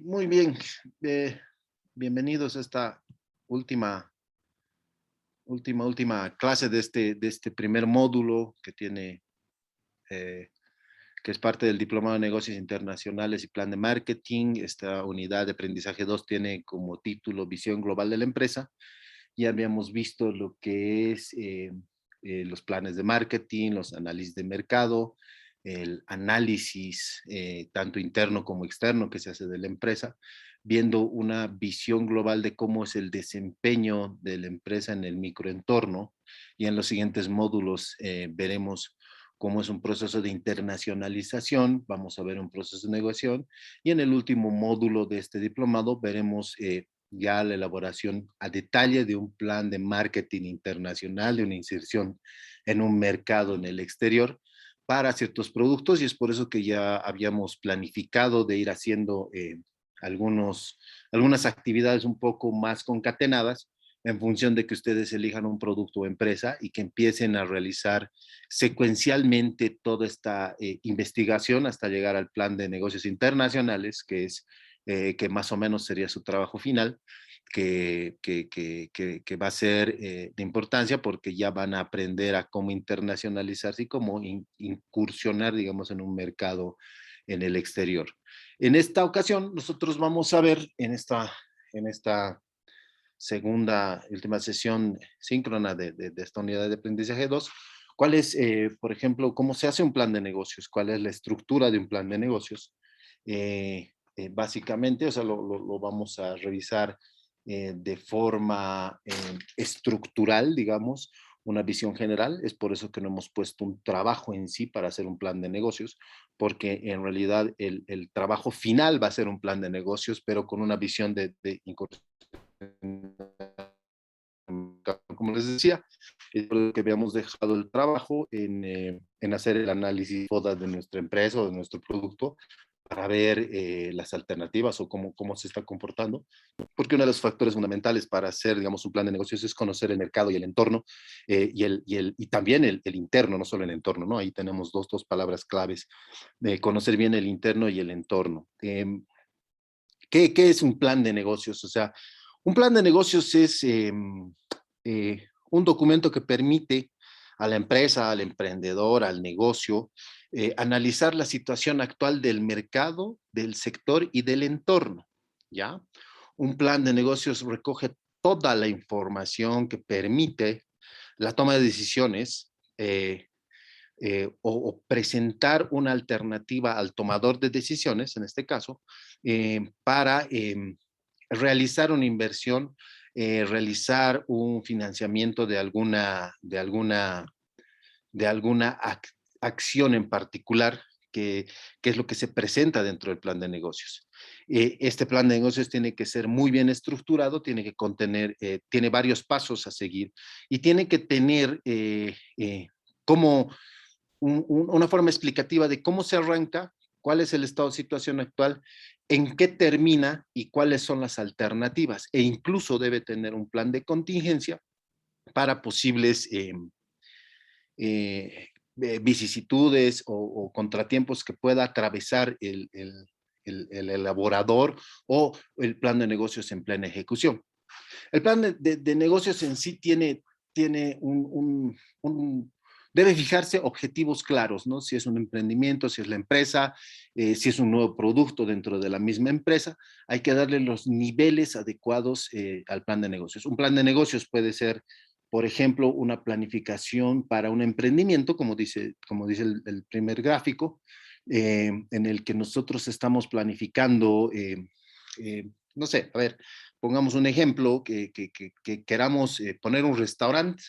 Muy bien, bienvenidos a esta última, última clase de este primer módulo que tiene, eh, que es parte del Diplomado de Negocios Internacionales y Plan de Marketing. Esta unidad de aprendizaje 2 tiene como título Visión Global de la Empresa. Ya habíamos visto lo que es los planes de marketing, los análisis de mercado, el análisis tanto interno como externo que se hace de la empresa, viendo una visión global de cómo es el desempeño de la empresa en el microentorno. Y en los siguientes módulos veremos cómo es un proceso de internacionalización, vamos a ver un proceso de negociación, y en el último módulo de este diplomado veremos ya la elaboración a detalle de un plan de marketing internacional, de una inserción en un mercado en el exterior para ciertos productos, y es por eso que ya habíamos planificado de ir haciendo algunas actividades un poco más concatenadas en función de que ustedes elijan un producto o empresa y que empiecen a realizar secuencialmente toda esta investigación hasta llegar al plan de negocios internacionales, que más o menos sería su trabajo final, que va a ser de importancia porque ya van a aprender a cómo internacionalizarse y cómo incursionar, digamos, en un mercado en el exterior. En esta ocasión, nosotros vamos a ver en esta segunda y última sesión síncrona de esta unidad de aprendizaje 2, cuál es, por ejemplo, cómo se hace un plan de negocios, cuál es la estructura de un plan de negocios. Básicamente, o sea, lo vamos a revisar de forma estructural, digamos, una visión general. Es por eso que no hemos puesto un trabajo en sí para hacer un plan de negocios, porque en realidad el trabajo final va a ser un plan de negocios, pero con una visión de incursión, como les decía, es por lo que habíamos dejado el trabajo en hacer el análisis de nuestra empresa o de nuestro producto para ver las alternativas o cómo se está comportando, porque uno de los factores fundamentales para hacer, digamos, un plan de negocios es conocer el mercado y el entorno, y también el interno, no solo el entorno, ¿no? Ahí tenemos dos palabras claves, de conocer bien el interno y el entorno. ¿Qué es un plan de negocios? O sea, un plan de negocios es un documento que permite a la empresa, al emprendedor, al negocio, analizar la situación actual del mercado, del sector y del entorno, ¿ya? Un plan de negocios recoge toda la información que permite la toma de decisiones, o presentar una alternativa al tomador de decisiones, en este caso, para realizar una inversión, realizar un financiamiento de alguna acción en particular, que es lo que se presenta dentro del plan de negocios. Este plan de negocios tiene que ser muy bien estructurado, tiene que contener, tiene varios pasos a seguir y tiene que tener como una forma explicativa de cómo se arranca, cuál es el estado de situación actual, en qué termina y cuáles son las alternativas. E incluso debe tener un plan de contingencia para posibles vicisitudes o contratiempos que pueda atravesar el elaborador o el plan de negocios en plena ejecución. El plan de negocios en sí tiene debe fijarse objetivos claros, ¿no? Si es un emprendimiento, si es la empresa, si es un nuevo producto dentro de la misma empresa, hay que darle los niveles adecuados al plan de negocios. Un plan de negocios puede ser, por ejemplo, una planificación para un emprendimiento, como dice el primer gráfico, en el que nosotros estamos planificando, no sé, a ver, pongamos un ejemplo, que queramos poner un restaurante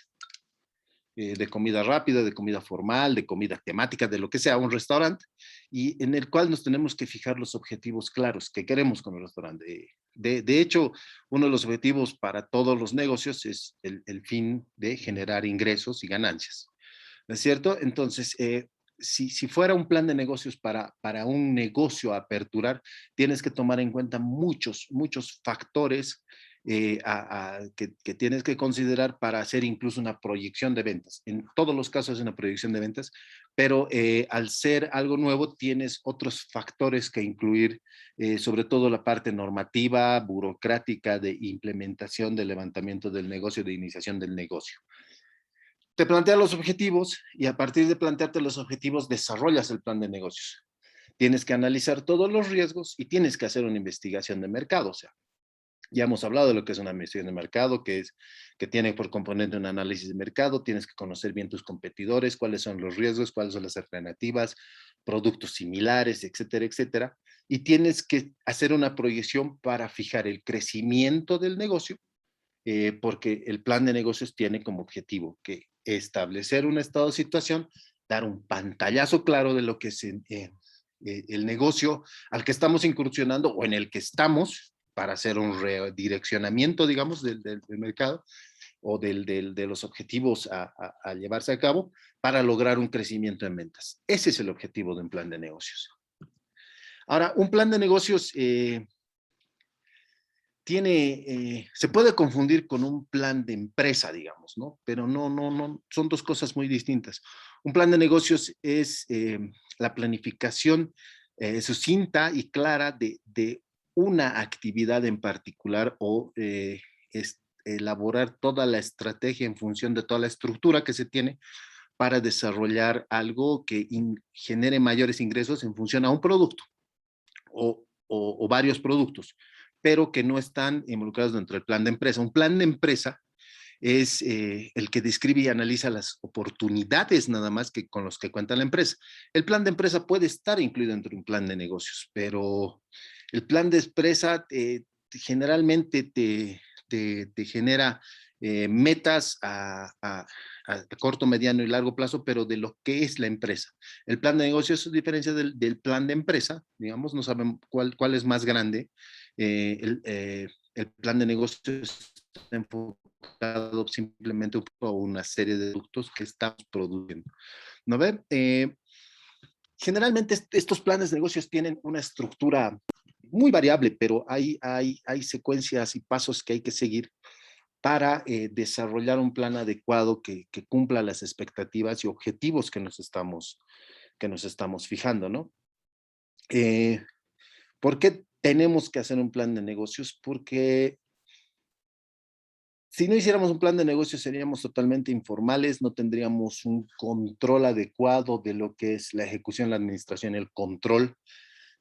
de comida rápida, de comida formal, de comida temática, de lo que sea, un restaurante, y en el cual nos tenemos que fijar los objetivos claros que queremos con el restaurante. De hecho, uno de los objetivos para todos los negocios es el fin de generar ingresos y ganancias, ¿no es cierto? Entonces, si fuera un plan de negocios para un negocio a aperturar, tienes que tomar en cuenta muchos factores que tienes que considerar para hacer incluso una proyección de ventas. En todos los casos es una proyección de ventas, pero al ser algo nuevo tienes otros factores que incluir, sobre todo la parte normativa, burocrática de implementación, de levantamiento del negocio, de iniciación del negocio. Te planteas los objetivos y a partir de plantearte los objetivos desarrollas el plan de negocios. Tienes que analizar todos los riesgos y tienes que hacer una investigación de mercado. O sea, ya hemos hablado de lo que es una investigación de mercado, que tiene por componente un análisis de mercado. Tienes que conocer bien tus competidores, cuáles son los riesgos, cuáles son las alternativas, productos similares, etcétera, etcétera. Y tienes que hacer una proyección para fijar el crecimiento del negocio, porque el plan de negocios tiene como objetivo que establecer un estado de situación, dar un pantallazo claro de lo que es el negocio al que estamos incursionando o en el que estamos, para hacer un redireccionamiento, digamos, del mercado o de los objetivos a llevarse a cabo para lograr un crecimiento en ventas. Ese es el objetivo de un plan de negocios. Ahora, un plan de negocios se puede confundir con un plan de empresa, digamos, ¿no? Pero no, son dos cosas muy distintas. Un plan de negocios es la planificación sucinta y clara de una actividad en particular o elaborar toda la estrategia en función de toda la estructura que se tiene para desarrollar algo que genere mayores ingresos en función a un producto o varios productos, pero que no están involucrados dentro del plan de empresa. Un plan de empresa es el que describe y analiza las oportunidades nada más que con los que cuenta la empresa. El plan de empresa puede estar incluido dentro de un plan de negocios, pero el plan de empresa generalmente te genera metas a corto, mediano y largo plazo, pero de lo que es la empresa. El plan de negocios, a diferencia del plan de empresa, digamos, no saben cuál es más grande. El plan de negocios está enfocado simplemente a una serie de productos que estamos produciendo. ¿No ven? Generalmente estos planes de negocios tienen una estructura muy variable, pero hay secuencias y pasos que hay que seguir para desarrollar un plan adecuado que cumpla las expectativas y objetivos que nos estamos fijando, ¿no? ¿Por qué tenemos que hacer un plan de negocios? Porque si no hiciéramos un plan de negocios seríamos totalmente informales, no tendríamos un control adecuado de lo que es la ejecución, la administración, el control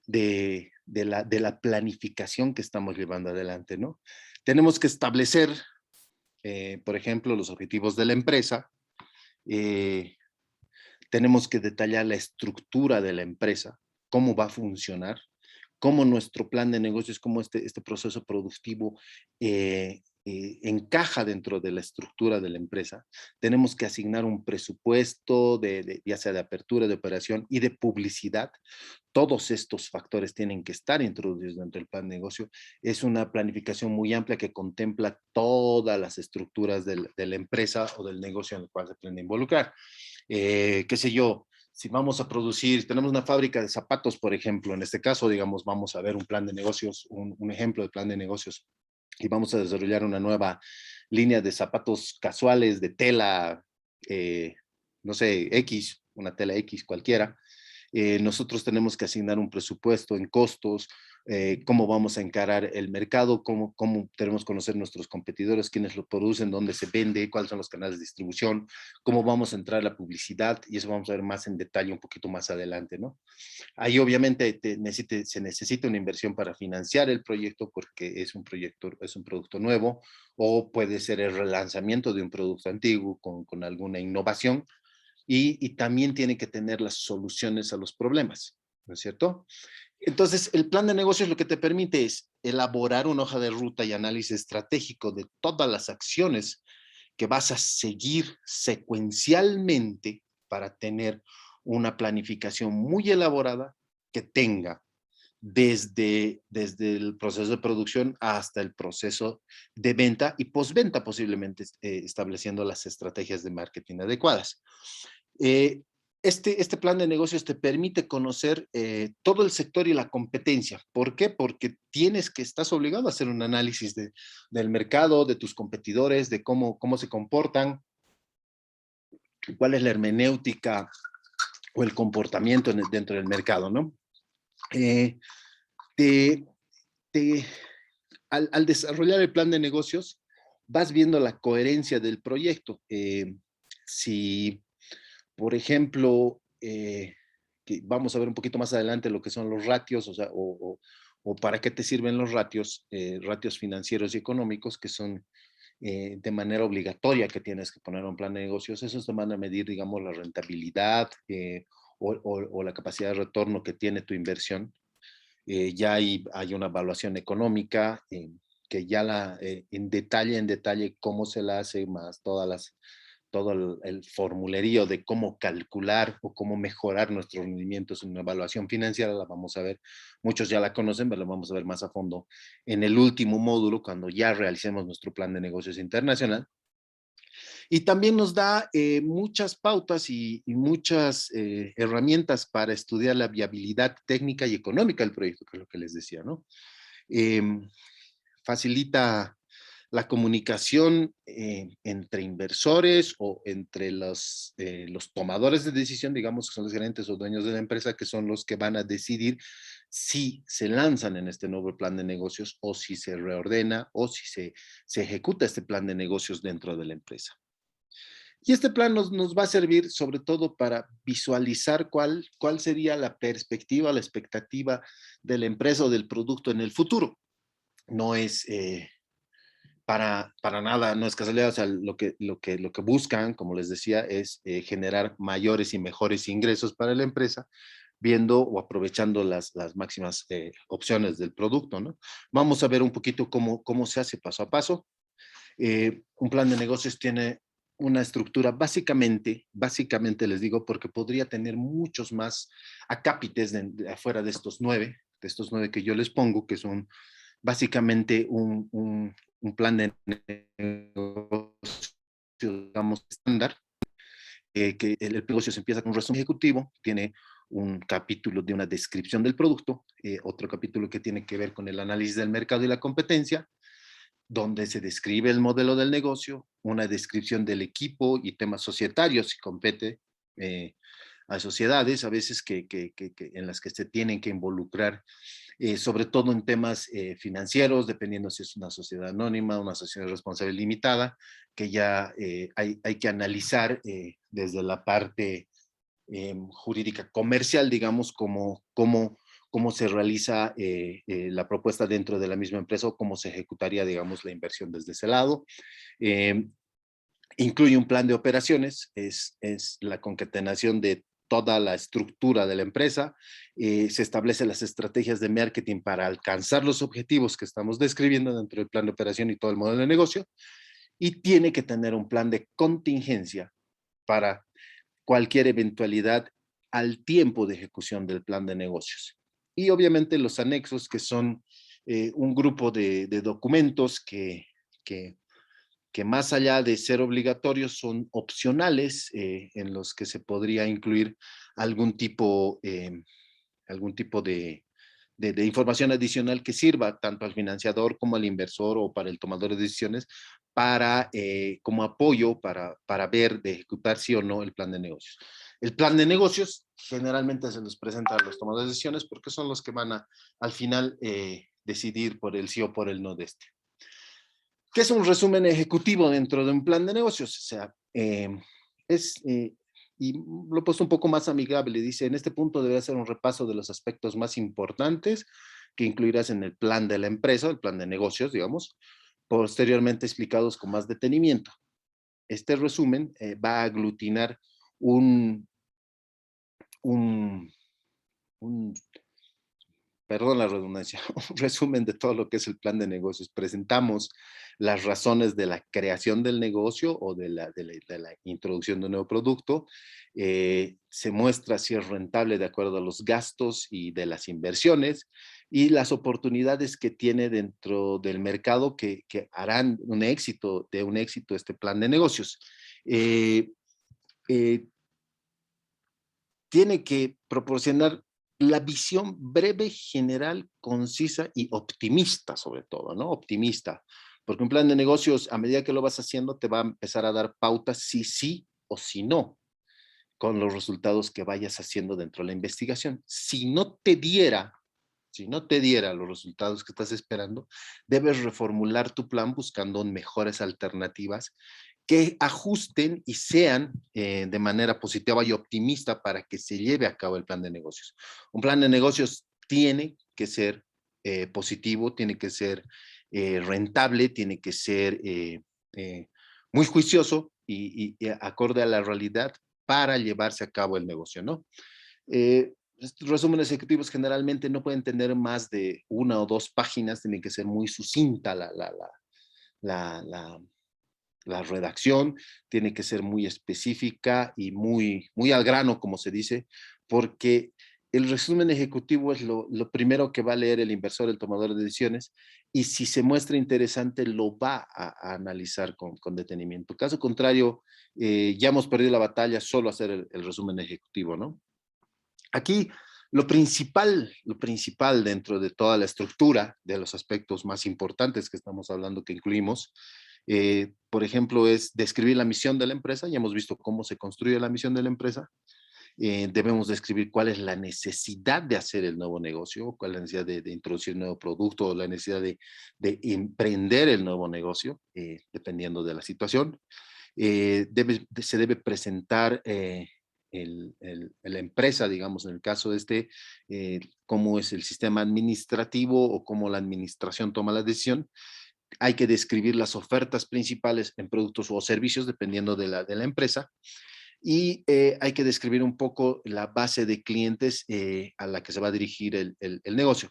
de la planificación que estamos llevando adelante, ¿no? Tenemos que establecer, por ejemplo, los objetivos de la empresa. Tenemos que detallar la estructura de la empresa, cómo va a funcionar, cómo nuestro plan de negocios, cómo este proceso productivo encaja dentro de la estructura de la empresa. Tenemos que asignar un presupuesto, ya sea de apertura, de operación y de publicidad. Todos estos factores tienen que estar introducidos dentro del plan de negocio. Es una planificación muy amplia que contempla todas las estructuras de la empresa o del negocio en el cual se pretende involucrar. Qué sé yo, si vamos a producir, tenemos una fábrica de zapatos, por ejemplo, en este caso, digamos, vamos a ver un plan de negocios, un ejemplo de plan de negocios, y vamos a desarrollar una nueva línea de zapatos casuales de tela, no sé, X, una tela X cualquiera. Nosotros tenemos que asignar un presupuesto en costos, cómo vamos a encarar el mercado, cómo tenemos que conocer nuestros competidores, quiénes lo producen, dónde se vende, cuáles son los canales de distribución, cómo vamos a entrar a la publicidad, y eso vamos a ver más en detalle un poquito más adelante, ¿no? Ahí obviamente se necesita una inversión para financiar el proyecto porque es un producto nuevo, o puede ser el relanzamiento de un producto antiguo con alguna innovación, y también tiene que tener las soluciones a los problemas, ¿no es cierto? Entonces, el plan de negocios lo que te permite es elaborar una hoja de ruta y análisis estratégico de todas las acciones que vas a seguir secuencialmente para tener una planificación muy elaborada que tenga desde el proceso de producción hasta el proceso de venta y postventa, posiblemente estableciendo las estrategias de marketing adecuadas. Este plan de negocios te permite conocer todo el sector y la competencia. ¿Por qué? Porque estás obligado a hacer un análisis del mercado, de tus competidores, de cómo se comportan, cuál es la hermenéutica o el comportamiento dentro del mercado, ¿no? Eh, te, te, al desarrollar el plan de negocios, vas viendo la coherencia del proyecto. Si, por ejemplo, que vamos a ver un poquito más adelante lo que son los ratios, o sea, o para qué te sirven los ratios, ratios financieros y económicos, que son de manera obligatoria que tienes que poner un plan de negocios. Esos te van a medir, digamos, la rentabilidad o la capacidad de retorno que tiene tu inversión. Ya hay una evaluación económica que ya en detalle cómo se la hace, más todo el formulerío de cómo calcular o cómo mejorar nuestros rendimientos en una evaluación financiera, la vamos a ver, muchos ya la conocen, pero la vamos a ver más a fondo en el último módulo, cuando ya realicemos nuestro plan de negocios internacional. Y también nos da muchas pautas y muchas herramientas para estudiar la viabilidad técnica y económica del proyecto, que es lo que les decía, ¿no? Eh, Facilita la comunicación entre inversores o entre los tomadores de decisión, digamos que son los gerentes o dueños de la empresa, que son los que van a decidir si se lanzan en este nuevo plan de negocios o si se reordena o si se ejecuta este plan de negocios dentro de la empresa. Y este plan nos va a servir sobre todo para visualizar cuál sería la perspectiva, la expectativa de la empresa o del producto en el futuro. No es para nada, no es casualidad, o sea, lo que buscan, como les decía, es generar mayores y mejores ingresos para la empresa, viendo o aprovechando las máximas opciones del producto, ¿no? Vamos a ver un poquito cómo se hace paso a paso. Un plan de negocios tiene una estructura básicamente les digo, porque podría tener muchos más acápites afuera de estos nueve que yo les pongo, que son básicamente un plan de negocio, digamos, estándar, que el negocio se empieza con un resumen ejecutivo, tiene un capítulo de una descripción del producto, otro capítulo que tiene que ver con el análisis del mercado y la competencia, donde se describe el modelo del negocio, una descripción del equipo y temas societarios, si compete a sociedades a veces en las que se tienen que involucrar, sobre todo en temas financieros, dependiendo si es una sociedad anónima, una sociedad responsable limitada, que ya hay que analizar desde la parte jurídica comercial, digamos, cómo se realiza la propuesta dentro de la misma empresa o cómo se ejecutaría, digamos, la inversión desde ese lado. Eh, Incluye un plan de operaciones, es la concatenación de toda la estructura de la empresa, se establecen las estrategias de marketing para alcanzar los objetivos que estamos describiendo dentro del plan de operación y todo el modelo de negocio, y tiene que tener un plan de contingencia para cualquier eventualidad al tiempo de ejecución del plan de negocios. Y obviamente los anexos, que son un grupo de documentos que, que más allá de ser obligatorios son opcionales, en los que se podría incluir algún tipo, algún tipo de información adicional que sirva tanto al financiador como al inversor o para el tomador de decisiones para, como apoyo para ver de ejecutar sí o no el plan de negocios. El plan de negocios generalmente se los presenta a los tomadores de decisiones porque son los que van al final decidir por el sí o por el no de este. ¿Qué es un resumen ejecutivo dentro de un plan de negocios? O sea, y lo he puesto un poco más amigable, dice, en este punto debe hacer un repaso de los aspectos más importantes que incluirás en el plan de la empresa, el plan de negocios, digamos, posteriormente explicados con más detenimiento. Este resumen va a aglutinar un, un, un perdón la redundancia, un resumen de todo lo que es el plan de negocios. Presentamos las razones de la creación del negocio o de la introducción de un nuevo producto. Se muestra si es rentable de acuerdo a los gastos y de las inversiones y las oportunidades que tiene dentro del mercado que harán de un éxito este plan de negocios. Eh, eh, tiene que proporcionar la visión breve, general, concisa y optimista, sobre todo, ¿no? Optimista. Porque un plan de negocios, a medida que lo vas haciendo, te va a empezar a dar pautas si sí o si no, con los resultados que vayas haciendo dentro de la investigación. Si no te diera los resultados que estás esperando, debes reformular tu plan buscando mejores alternativas que ajusten y sean de manera positiva y optimista para que se lleve a cabo el plan de negocios. Un plan de negocios tiene que ser positivo, tiene que ser rentable, tiene que ser eh, muy juicioso y acorde a la realidad para llevarse a cabo el negocio, ¿no? Estos resúmenes ejecutivos generalmente no pueden tener más de 1 o 2 páginas, tienen que ser muy sucinta la, la, la redacción, tiene que ser muy específica y muy al grano, como se dice, porque el resumen ejecutivo es lo primero que va a leer el inversor, el tomador de decisiones, y si se muestra interesante, lo va a analizar con detenimiento. Caso contrario, ya hemos perdido la batalla solo hacer el resumen ejecutivo, ¿no? Aquí lo principal dentro de toda la estructura de los aspectos más importantes que estamos hablando, que incluimos, por ejemplo, es describir la misión de la empresa. Ya hemos visto cómo se construye la misión de la empresa. Debemos describir cuál es la necesidad de hacer el nuevo negocio, cuál es la necesidad de introducir un nuevo producto, o la necesidad de emprender el nuevo negocio, dependiendo de la situación. Se debe presentar la empresa, digamos, en el caso de cómo es el sistema administrativo o cómo la administración toma la decisión. Hay que describir las ofertas principales en productos o servicios, dependiendo de la empresa. Y hay que describir un poco la base de clientes a la que se va a dirigir el negocio.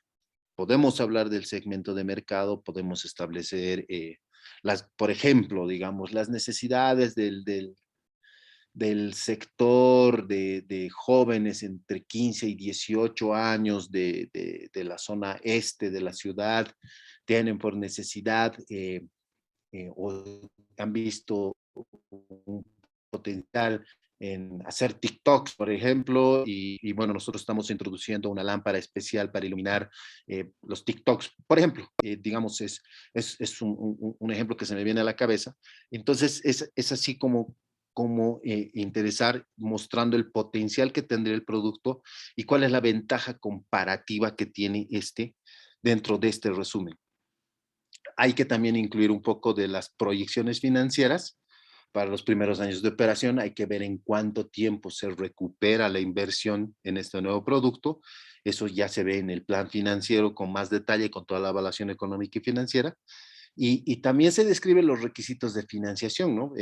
Podemos hablar del segmento de mercado, podemos establecer por ejemplo, digamos, las necesidades del sector de jóvenes entre 15 y 18 años de la zona este de la ciudad, tienen por necesidad o han visto un potencial en hacer TikToks, por ejemplo, y bueno, nosotros estamos introduciendo una lámpara especial para iluminar los TikToks, por ejemplo, digamos, es un ejemplo que se me viene a la cabeza. Entonces, es así como interesar mostrando el potencial que tendría el producto y cuál es la ventaja comparativa que tiene dentro de este resumen. Hay que también incluir un poco de las proyecciones financieras para los primeros años de operación. Hay que ver en cuánto tiempo se recupera la inversión en este nuevo producto. Eso ya se ve en el plan financiero con más detalle, con toda la evaluación económica y financiera. Y también se describen los requisitos de financiación, ¿no?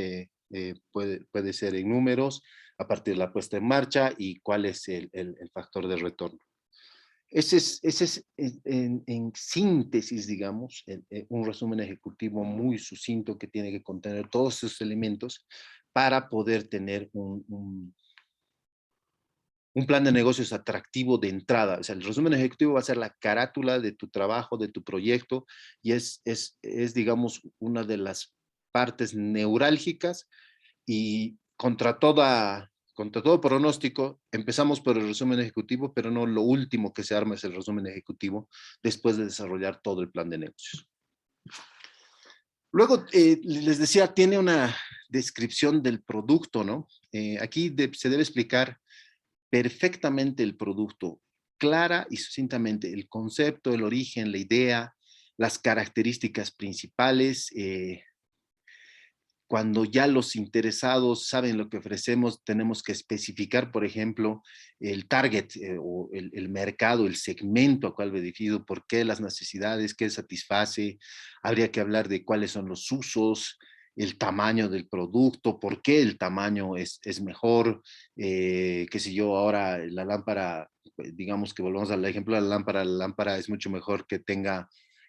Puede ser en números, a partir de la puesta en marcha y cuál es el factor de retorno. Ese es en síntesis, digamos, un resumen ejecutivo muy sucinto que tiene que contener todos esos elementos para poder tener un plan de negocios atractivo de entrada. O sea, el resumen ejecutivo va a ser la carátula de tu trabajo, de tu proyecto, y digamos, una de las partes neurálgicas y contra todo pronóstico, empezamos por el resumen ejecutivo, pero no lo último que se arma es el resumen ejecutivo después de desarrollar todo el plan de negocios. Luego, les decía, tiene una descripción del producto, ¿no? Aquí se debe explicar perfectamente el producto, clara y sucintamente, el concepto, el origen, la idea, las características principales. Cuando ya los interesados saben lo que ofrecemos, tenemos que especificar, por ejemplo, el target o el mercado, el segmento a cual va dirigido, por qué las necesidades, qué satisface. Habría que hablar de cuáles son los usos, el tamaño del producto, por qué el tamaño es mejor. Qué sé yo, ahora la lámpara, digamos que volvamos al ejemplo de la lámpara es mucho mejor que tenga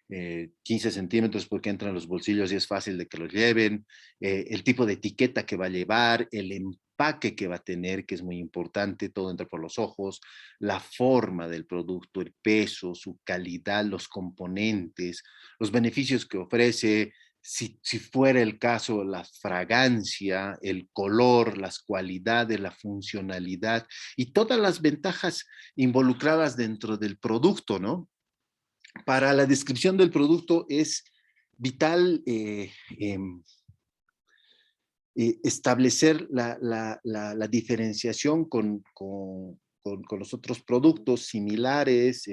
15 centímetros porque entra en los bolsillos y es fácil de que los lleven, el tipo de etiqueta que va a llevar, el empaque que va a tener, que es muy importante, todo entra por los ojos, la forma del producto, el peso, su calidad, los componentes, los beneficios que ofrece, si fuera el caso, la fragancia, el color, las cualidades, la funcionalidad y todas las ventajas involucradas dentro del producto, ¿no? Para la descripción del producto es vital establecer la diferenciación con los otros productos similares,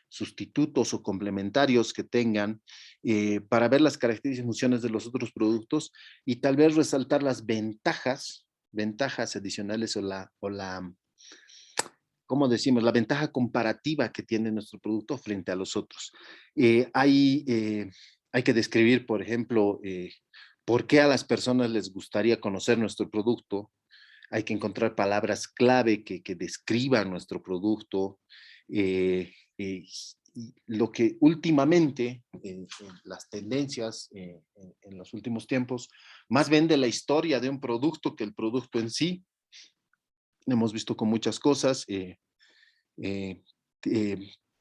sustitutos o complementarios que tengan, para ver las características y funciones de los otros productos y tal vez resaltar las ventajas adicionales ¿cómo decimos? La ventaja comparativa que tiene nuestro producto frente a los otros. Hay que describir, por ejemplo, por qué a las personas les gustaría conocer nuestro producto. Hay que encontrar palabras clave que describan nuestro producto. Lo que últimamente, las tendencias en los últimos tiempos, más vende la historia de un producto que el producto en sí. Hemos visto con muchas cosas. Eh, eh,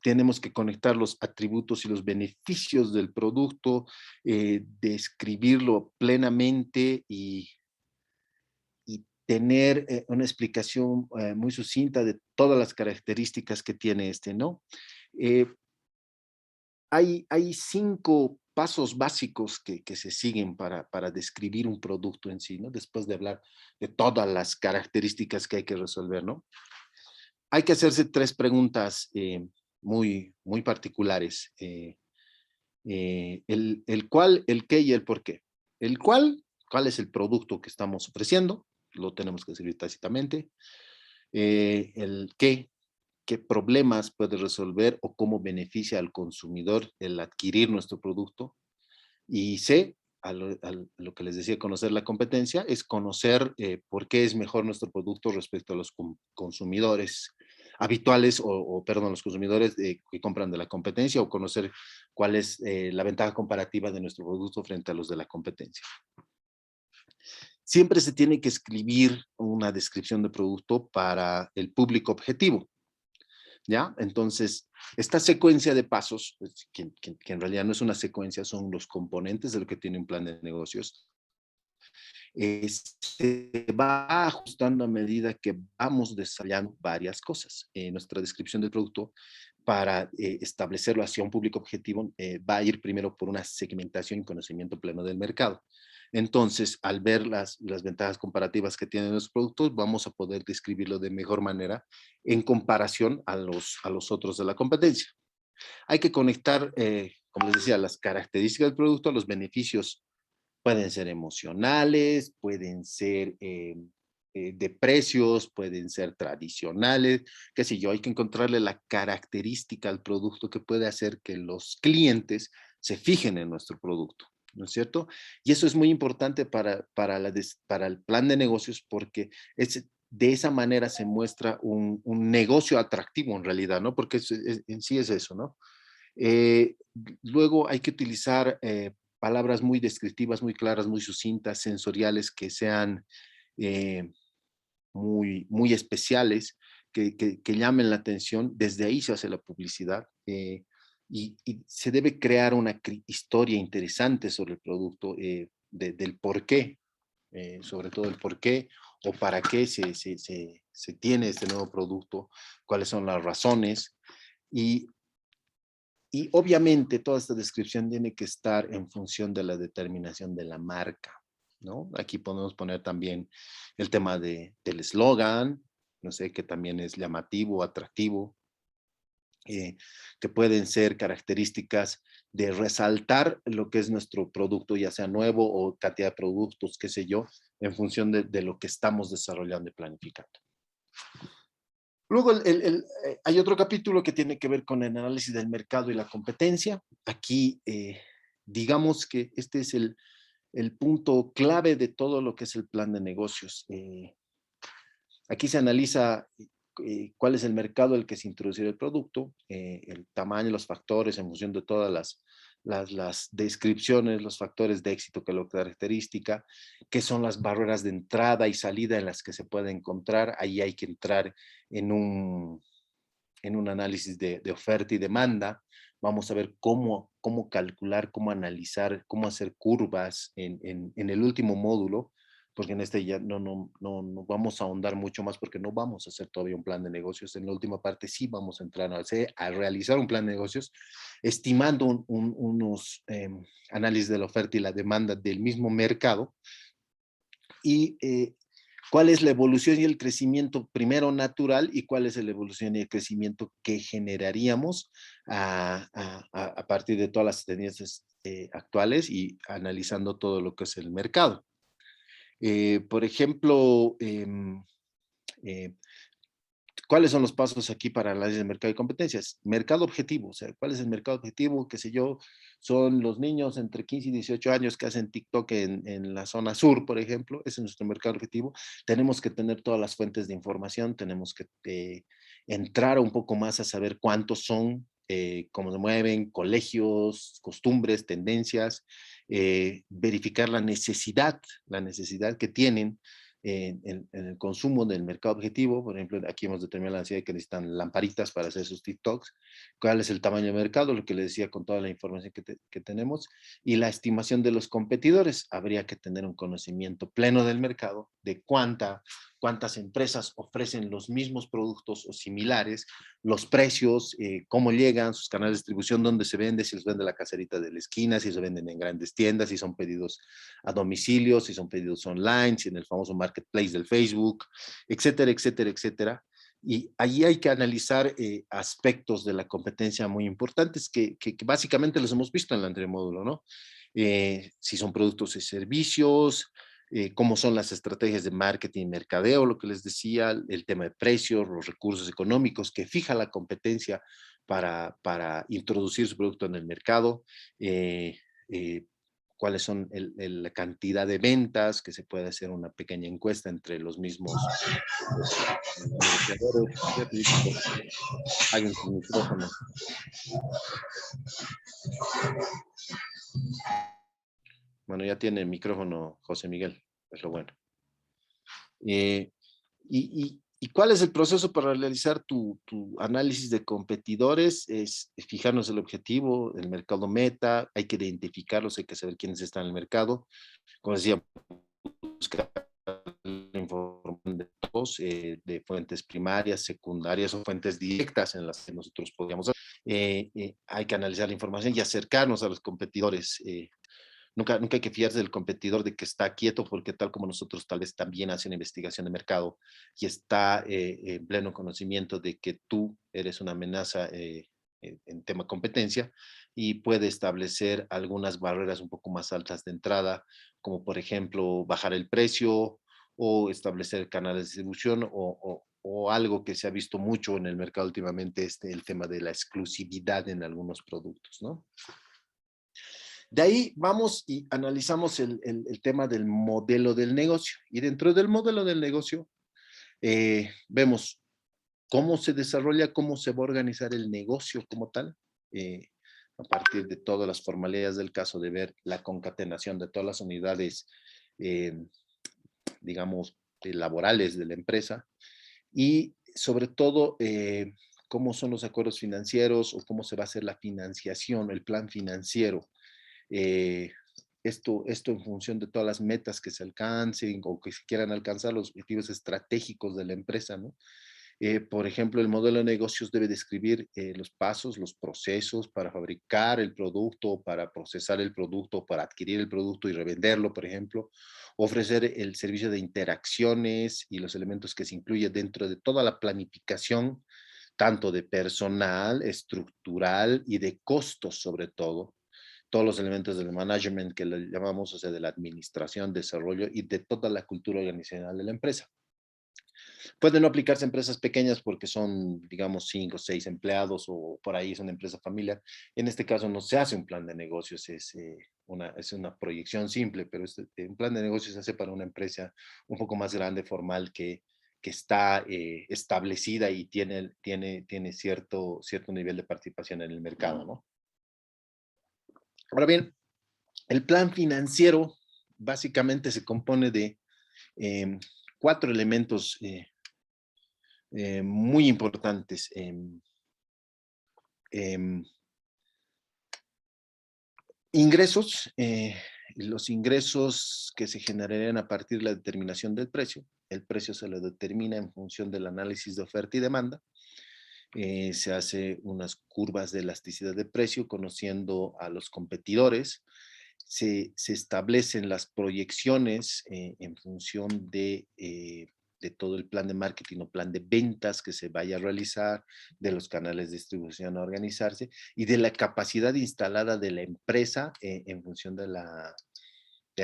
Tenemos que conectar los atributos y los beneficios del producto, describirlo plenamente y tener una explicación muy sucinta de todas las características que tiene este, ¿no? Eh, hay 5 pasos básicos que se siguen para describir un producto en sí, ¿no? Después de hablar de todas las características que hay que resolver, ¿no? Hay que hacerse 3 preguntas muy particulares. El cuál, el qué y el por qué. El cuál es el producto que estamos ofreciendo, lo tenemos que decir tácitamente. El qué problemas puede resolver o cómo beneficia al consumidor el adquirir nuestro producto. Y C, a lo que les decía, conocer la competencia, es conocer por qué es mejor nuestro producto respecto a los consumidores habituales perdón, los consumidores que compran de la competencia o conocer cuál es la ventaja comparativa de nuestro producto frente a los de la competencia. Siempre se tiene que escribir una descripción de producto para el público objetivo. ¿Ya? Entonces, esta secuencia de pasos, pues, que en realidad no es una secuencia, son los componentes de lo que tiene un plan de negocios, se va ajustando a medida que vamos desarrollando varias cosas. Nuestra descripción del producto, para establecerlo hacia un público objetivo, va a ir primero por una segmentación y conocimiento pleno del mercado. Entonces, al ver las ventajas comparativas que tienen los productos, vamos a poder describirlo de mejor manera en comparación a los otros de la competencia. Hay que conectar, como les decía, las características del producto a los beneficios. Pueden ser emocionales, pueden ser de precios, pueden ser tradicionales, qué sé yo, hay que encontrarle la característica al producto que puede hacer que los clientes se fijen en nuestro producto, ¿no es cierto? Y eso es muy importante para el plan de negocios porque de esa manera se muestra un negocio atractivo en realidad, ¿no? Porque en sí es eso, ¿no? Eh, Luego hay que utilizar palabras muy descriptivas, muy claras, muy sucintas, sensoriales, que sean eh, muy especiales, que llamen la atención. Desde ahí se hace la publicidad y se debe crear una historia interesante sobre el producto, del por qué, sobre todo el por qué o para qué se tiene este nuevo producto, cuáles son las razones. Y y obviamente toda esta descripción tiene que estar en función de la determinación de la marca, ¿no? Aquí podemos poner también el tema del eslogan, no sé, que también es llamativo, atractivo, que pueden ser características de resaltar lo que es nuestro producto, ya sea nuevo o cantidad de productos, qué sé yo, en función de lo que estamos desarrollando y planificando. Luego hay otro capítulo que tiene que ver con el análisis del mercado y la competencia. Aquí, digamos que este es el punto clave de todo lo que es el plan de negocios. Aquí se analiza cuál es el mercado al que se introduce el producto, el tamaño, los factores en función de todas las descripciones, los factores de éxito que lo característica, qué son las barreras de entrada y salida en las que se puede encontrar. Ahí hay que entrar en en un análisis de oferta y demanda. Vamos a ver cómo calcular, cómo analizar, cómo hacer curvas en el último módulo, porque en este ya no vamos a ahondar mucho más porque no vamos a hacer todavía un plan de negocios. En la última parte sí vamos a entrar a realizar un plan de negocios, estimando unos análisis de la oferta y la demanda del mismo mercado y cuál es la evolución y el crecimiento primero natural y cuál es la evolución y el crecimiento que generaríamos a partir de todas las tendencias actuales y analizando todo lo que es el mercado. Por ejemplo, ¿cuáles son los pasos aquí para análisis de mercado y competencias? Mercado objetivo, o sea, ¿cuál es el mercado objetivo? Qué sé yo, son los niños entre 15 y 18 años que hacen TikTok en la zona sur, por ejemplo, ese es nuestro mercado objetivo. Tenemos que tener todas las fuentes de información, tenemos que entrar un poco más a saber cuántos son, cómo se mueven, colegios, costumbres, tendencias, verificar la necesidad que tienen en el consumo del mercado objetivo. Por ejemplo, aquí hemos determinado la necesidad de que necesitan lamparitas para hacer sus TikToks, cuál es el tamaño del mercado, lo que les decía con toda la información que tenemos, y la estimación de los competidores. Habría que tener un conocimiento pleno del mercado, de cuántas empresas ofrecen los mismos productos o similares, los precios, cómo llegan, sus canales de distribución, dónde se vende, si los vende la caserita de la esquina, si se venden en grandes tiendas, si son pedidos a domicilio, si son pedidos online, si en el famoso marketplace del Facebook, etcétera, etcétera, etcétera. Y allí hay que analizar aspectos de la competencia muy importantes que básicamente los hemos visto en el anterior módulo, ¿no? Si son productos y servicios, cómo son las estrategias de marketing y mercadeo, lo que les decía, el tema de precios, los recursos económicos que fija la competencia para introducir su producto en el mercado, cuáles son la cantidad de ventas, que se puede hacer una pequeña encuesta entre los mismos negociadores. Alguien con micrófono. Bueno, ya tiene el micrófono José Miguel, es lo bueno. ¿Y cuál es el proceso para realizar tu análisis de competidores? Es fijarnos el objetivo, el mercado meta, hay que identificarlos, hay que saber quiénes están en el mercado. Como decía, buscar la información de todos, de fuentes primarias, secundarias o fuentes directas en las que nosotros podríamos hacer. Hay que analizar la información y acercarnos a los competidores. Nunca hay que fiarse del competidor de que está quieto, porque tal como nosotros tal vez también hace una investigación de mercado y está en pleno conocimiento de que tú eres una amenaza en tema competencia y puede establecer algunas barreras un poco más altas de entrada, como por ejemplo bajar el precio o establecer canales de distribución o algo que se ha visto mucho en el mercado últimamente, el tema de la exclusividad en algunos productos, ¿no? De ahí vamos y analizamos el tema del modelo del negocio. Y dentro del modelo del negocio vemos cómo se desarrolla, cómo se va a organizar el negocio como tal, a partir de todas las formalidades del caso, de ver la concatenación de todas las unidades, eh, digamos, laborales de la empresa y sobre todo cómo son los acuerdos financieros o cómo se va a hacer la financiación, el plan financiero. Eh, esto en función de todas las metas que se alcancen o que se quieran alcanzar, los objetivos estratégicos de la empresa, ¿no? Por ejemplo, el modelo de negocios debe describir los pasos, los procesos para fabricar el producto, para procesar el producto, para adquirir el producto y revenderlo, por ejemplo, ofrecer el servicio de interacciones y los elementos que se incluyen dentro de toda la planificación, tanto de personal, estructural y de costos sobre todo, todos los elementos del management que le llamamos, o sea, de la administración, desarrollo y de toda la cultura organizacional de la empresa. Puede no aplicarse a empresas pequeñas porque son, digamos, 5 o 6 empleados o por ahí es una empresa familiar. En este caso no se hace un plan de negocios, es una proyección simple, pero un plan de negocios se hace para una empresa un poco más grande, formal, que está establecida y tiene cierto nivel de participación en el mercado, ¿no? Ahora bien, el plan financiero básicamente se compone de 4 elementos muy importantes. Em, Ingresos, los ingresos que se generarían a partir de la determinación del precio. El precio se lo determina en función del análisis de oferta y demanda. Se hace unas curvas de elasticidad de precio conociendo a los competidores. Se establecen las proyecciones en función de todo el plan de marketing o plan de ventas que se vaya a realizar, de los canales de distribución a organizarse y de la capacidad instalada de la empresa en función de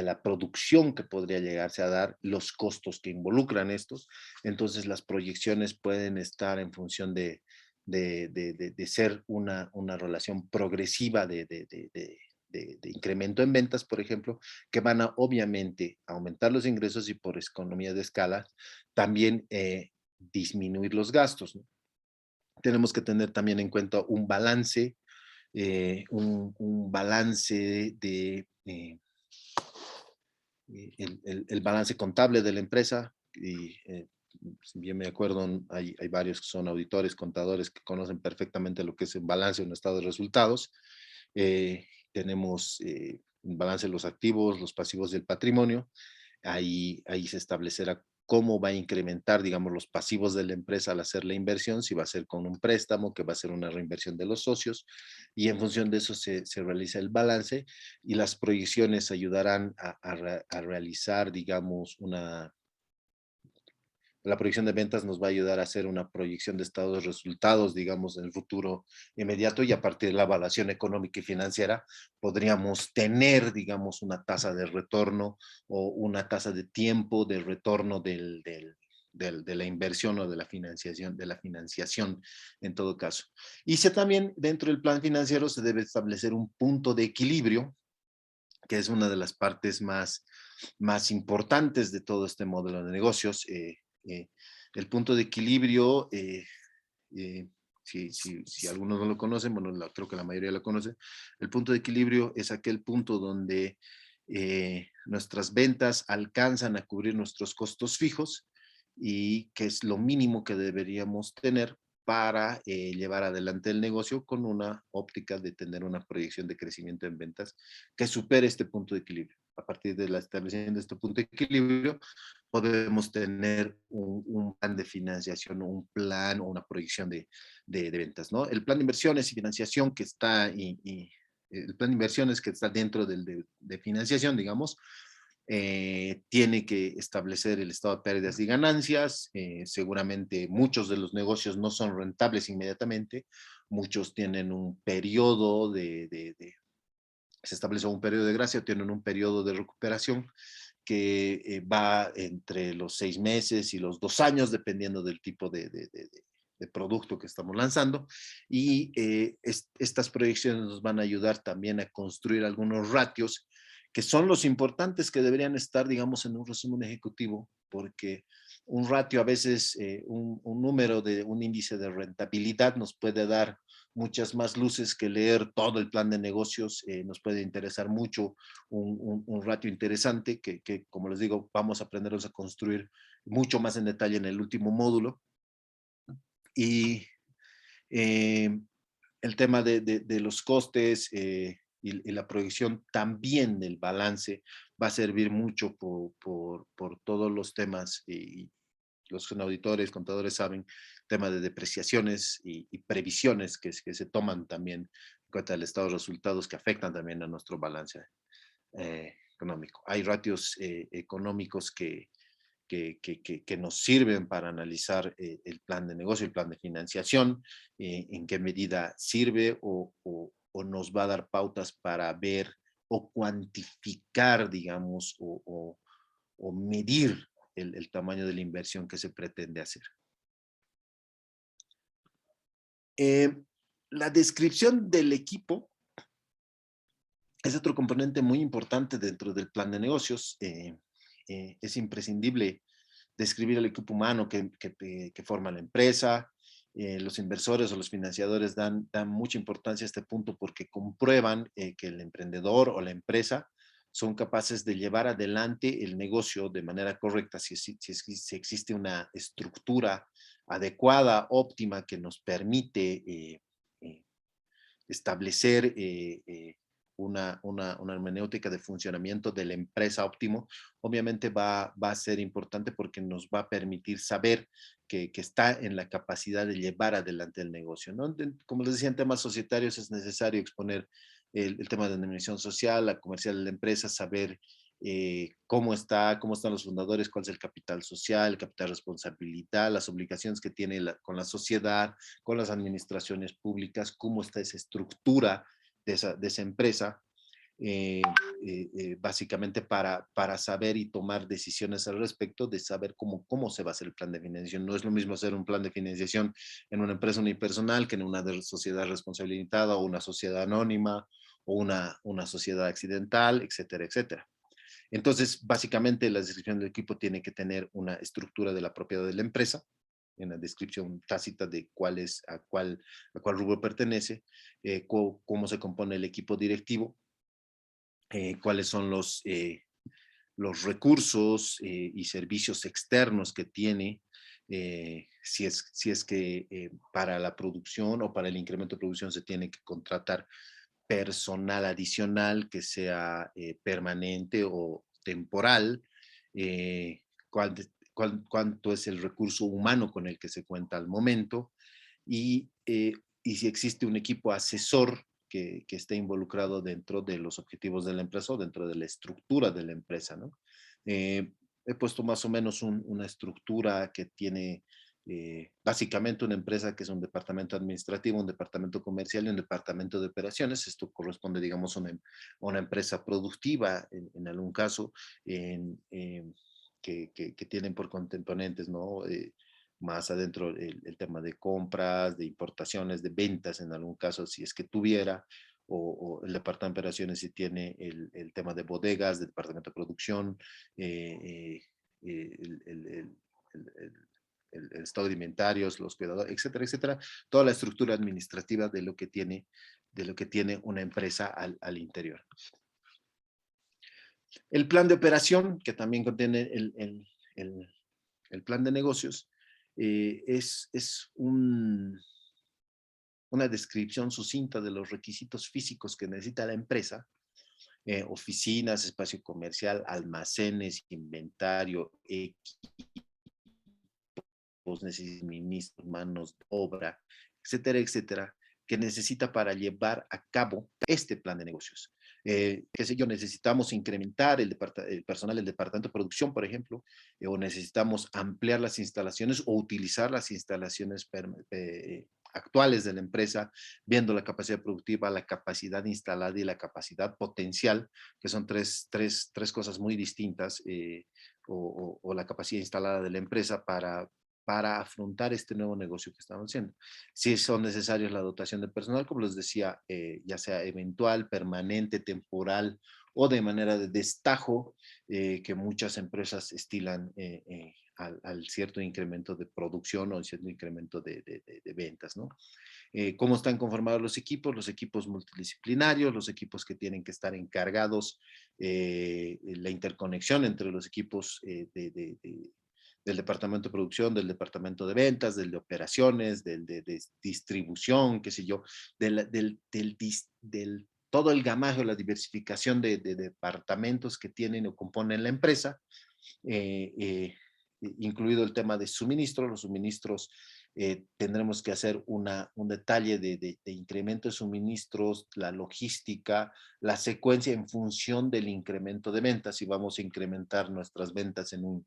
la producción que podría llegarse a dar, los costos que involucran estos. Entonces las proyecciones pueden estar en función de ser una relación progresiva de incremento en ventas, por ejemplo, que van a obviamente aumentar los ingresos y por economía de escala también disminuir los gastos, ¿no? Tenemos que tener también en cuenta un balance, un balance el balance contable de la empresa y si bien me acuerdo, hay varios que son auditores, contadores que conocen perfectamente lo que es un balance, un estado de resultados. Tenemos un balance de los activos, los pasivos del patrimonio. Ahí se establecerá cómo va a incrementar, digamos, los pasivos de la empresa al hacer la inversión, si va a ser con un préstamo, que va a ser una reinversión de los socios, y en función de eso se realiza el balance y las proyecciones ayudarán a realizar, digamos, la proyección de ventas nos va a ayudar a hacer una proyección de estados de resultados, digamos, en el futuro inmediato y a partir de la evaluación económica y financiera podríamos tener, digamos, una tasa de retorno o una tasa de tiempo de retorno de la inversión o de la financiación en todo caso. Y si también dentro del plan financiero se debe establecer un punto de equilibrio, que es una de las partes más importantes de todo este modelo de negocios. Eh, el punto de equilibrio, eh, si algunos no lo conocen, bueno, creo que la mayoría lo conoce, el punto de equilibrio es aquel punto donde nuestras ventas alcanzan a cubrir nuestros costos fijos y que es lo mínimo que deberíamos tener para llevar adelante el negocio con una óptica de tener una proyección de crecimiento en ventas que supere este punto de equilibrio. A partir de la establecimiento de este punto de equilibrio, podemos tener un plan de financiación, un plan o una proyección de ventas, ¿no? El plan de inversiones y financiación que está, el plan de inversiones que está dentro de financiación, digamos, tiene que establecer el estado de pérdidas y ganancias. Seguramente muchos de los negocios no son rentables inmediatamente, muchos tienen un periodo se establece un periodo de gracia, tienen un periodo de recuperación que va entre los 6 meses y los 2 años, dependiendo del tipo de producto que estamos lanzando. Y estas proyecciones nos van a ayudar también a construir algunos ratios que son los importantes que deberían estar, digamos, en un resumen ejecutivo, porque un ratio a veces, un número de un índice de rentabilidad nos puede dar muchas más luces que leer todo el plan de negocios. Nos puede interesar mucho un ratio interesante que, como les digo, vamos a aprenderlos a construir mucho más en detalle en el último módulo. Y eh, el tema de los costes y la proyección también del balance va a servir mucho por todos los temas y los auditores, contadores saben, tema de depreciaciones y previsiones que se toman también en cuenta del estado de resultados que afectan también a nuestro balance económico. Hay ratios económicos que nos sirven para analizar el plan de negocio, el plan de financiación, en qué medida sirve o nos va a dar pautas para ver o cuantificar, digamos, o medir el tamaño de la inversión que se pretende hacer. Eh, la descripción del equipo es otro componente muy importante dentro del plan de negocios. Es imprescindible describir el equipo humano que forma la empresa. Los inversores o los financiadores dan mucha importancia a este punto porque comprueban que el emprendedor o la empresa son capaces de llevar adelante el negocio de manera correcta si existe una estructura adecuada, óptima, que nos permite establecer una hermenéutica de funcionamiento de la empresa óptimo, obviamente va a ser importante porque nos va a permitir saber que está en la capacidad de llevar adelante el negocio, ¿no? Como les decía, en temas societarios es necesario exponer el tema de denominación social, la comercial de la empresa, saber cómo están los fundadores, cuál es el capital social, el capital de responsabilidad, las obligaciones que tiene con la sociedad, con las administraciones públicas, cómo está esa estructura de esa empresa, básicamente para saber y tomar decisiones al respecto de saber cómo se va a hacer el plan de financiación. No es lo mismo hacer un plan de financiación en una empresa unipersonal que en una sociedad responsabilizada limitada o una sociedad anónima o una sociedad accidental, etcétera, etcétera. Entonces, básicamente, la descripción del equipo tiene que tener una estructura de la propiedad de la empresa, en la descripción tácita de a cuál rubro pertenece, cómo se compone el equipo directivo, cuáles son los recursos y servicios externos que tiene, si es que para la producción o para el incremento de producción se tiene que contratar personal adicional que sea permanente o temporal, cuánto es el recurso humano con el que se cuenta al momento y si existe un equipo asesor que esté involucrado dentro de los objetivos de la empresa o dentro de la estructura de la empresa, ¿no? He puesto más o menos una estructura que tiene básicamente una empresa que es un departamento administrativo, un departamento comercial y un departamento de operaciones. Esto corresponde, digamos, a una empresa productiva, en algún caso, que tienen por componentes, ¿no? Más adentro el tema de compras, de importaciones, de ventas, en algún caso, si es que tuviera, o el departamento de operaciones si tiene el tema de bodegas, del departamento de producción, el, el, el, el, el estado de inventarios, los cuidadores, etcétera, etcétera, toda la estructura administrativa de lo que tiene una empresa al interior. El plan de operación, que también contiene el plan de negocios, es una descripción sucinta de los requisitos físicos que necesita la empresa, oficinas, espacio comercial, almacenes, inventario, equipos, ministros, manos de obra, etcétera, etcétera, que necesita para llevar a cabo este plan de negocios. Qué sé yo, necesitamos incrementar el personal del departamento de producción, por ejemplo, o necesitamos ampliar las instalaciones o utilizar las instalaciones actuales de la empresa, viendo la capacidad productiva, la capacidad instalada y la capacidad potencial, que son tres cosas muy distintas, o la capacidad instalada de la empresa para afrontar este nuevo negocio que estamos haciendo. Si son necesarios la dotación de personal, como les decía, ya sea eventual, permanente, temporal o de manera de destajo, que muchas empresas estilan al cierto incremento de producción o cierto incremento de ventas, ¿no? ¿Cómo están conformados los equipos multidisciplinarios, los equipos que tienen que estar encargados, la interconexión entre los equipos del departamento de producción, del departamento de ventas, del de operaciones, de distribución, qué sé yo, del todo el gamaje o la diversificación de departamentos que tienen o componen la empresa, eh, eh, incluido el tema de suministro. Los suministros, tendremos que hacer un detalle de incremento de suministros, la logística, la secuencia en función del incremento de ventas. Si vamos a incrementar nuestras ventas en un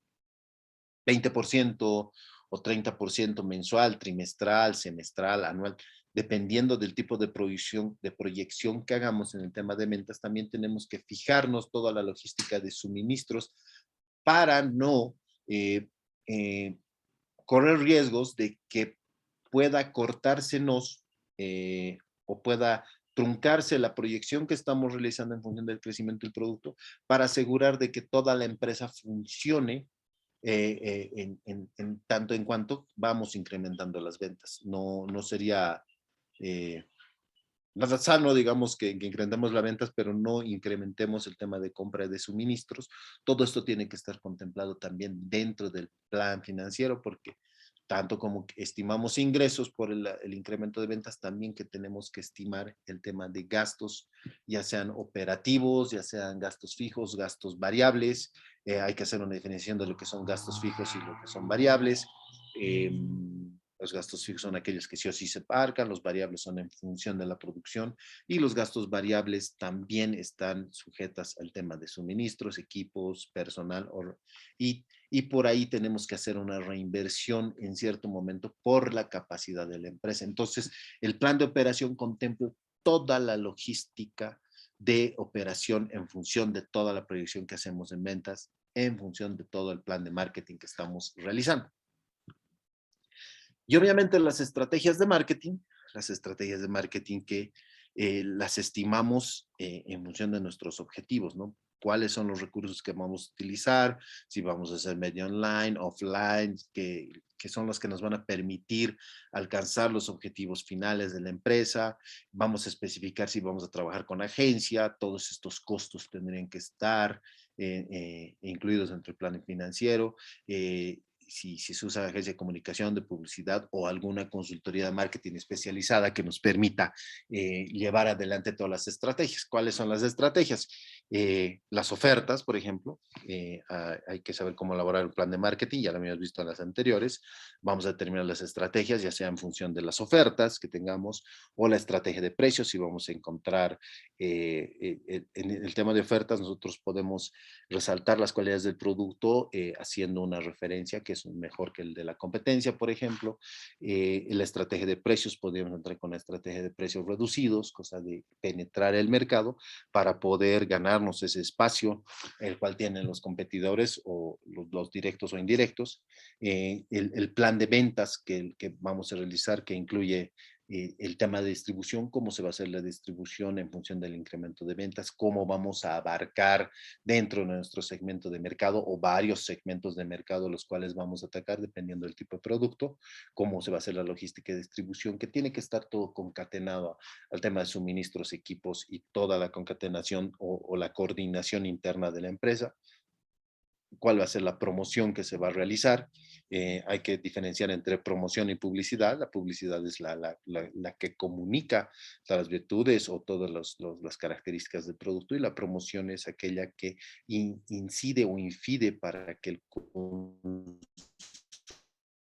20% o 30% mensual, trimestral, semestral, anual, dependiendo del tipo de proyección que hagamos en el tema de ventas, también tenemos que fijarnos toda la logística de suministros para no eh, eh, correr riesgos de que pueda cortársenos o pueda truncarse la proyección que estamos realizando en función del crecimiento del producto para asegurar de que toda la empresa funcione en tanto en cuanto vamos incrementando las ventas. No sería nada sano, digamos, que incrementemos las ventas, pero no incrementemos el tema de compra de suministros. Todo esto tiene que estar contemplado también dentro del plan financiero, porque tanto como que estimamos ingresos por el incremento de ventas, también que tenemos que estimar el tema de gastos, ya sean operativos, ya sean gastos fijos, gastos variables. Hay que hacer una definición de lo que son gastos fijos y lo que son variables. Eh, los gastos fijos son aquellos que sí o sí se pagan, los variables son en función de la producción y los gastos variables también están sujetas al tema de suministros, equipos, personal y por ahí tenemos que hacer una reinversión en cierto momento por la capacidad de la empresa. Entonces, el plan de operación contempla toda la logística de operación en función de toda la proyección que hacemos en ventas, en función de todo el plan de marketing que estamos realizando. Y obviamente las estrategias de marketing que las estimamos en función de nuestros objetivos, ¿no? Cuáles son los recursos que vamos a utilizar, si vamos a hacer medio online, offline, que son los que nos van a permitir alcanzar los objetivos finales de la empresa. Vamos a especificar si vamos a trabajar con agencia, todos estos costos tendrían que estar incluidos dentro del plan financiero. Si se usa agencia de comunicación, de publicidad o alguna consultoría de marketing especializada que nos permita llevar adelante todas las estrategias. ¿Cuáles son las estrategias? Las ofertas, por ejemplo, hay que saber cómo elaborar un plan de marketing, ya lo habíamos visto en las anteriores. Vamos a determinar las estrategias, ya sea en función de las ofertas que tengamos o la estrategia de precios. Si vamos a encontrar en el tema de ofertas, nosotros podemos resaltar las cualidades del producto haciendo una referencia que es mejor que el de la competencia, por ejemplo. La estrategia de precios, podríamos entrar con la estrategia de precios reducidos, cosa de penetrar el mercado para poder ganarnos ese espacio, el cual tienen los competidores o los directos o indirectos. El plan de ventas que vamos a realizar, que incluye el tema de distribución, cómo se va a hacer la distribución en función del incremento de ventas, cómo vamos a abarcar dentro de nuestro segmento de mercado o varios segmentos de mercado los cuales vamos a atacar dependiendo del tipo de producto, cómo se va a hacer la logística de distribución, que tiene que estar todo concatenado al tema de suministros, equipos y toda la concatenación o la coordinación interna de la empresa. Cuál va a ser la promoción que se va a realizar. Hay que diferenciar entre promoción y publicidad. La publicidad es la que comunica las virtudes o todas las características del producto y la promoción es aquella que incide o infide para que el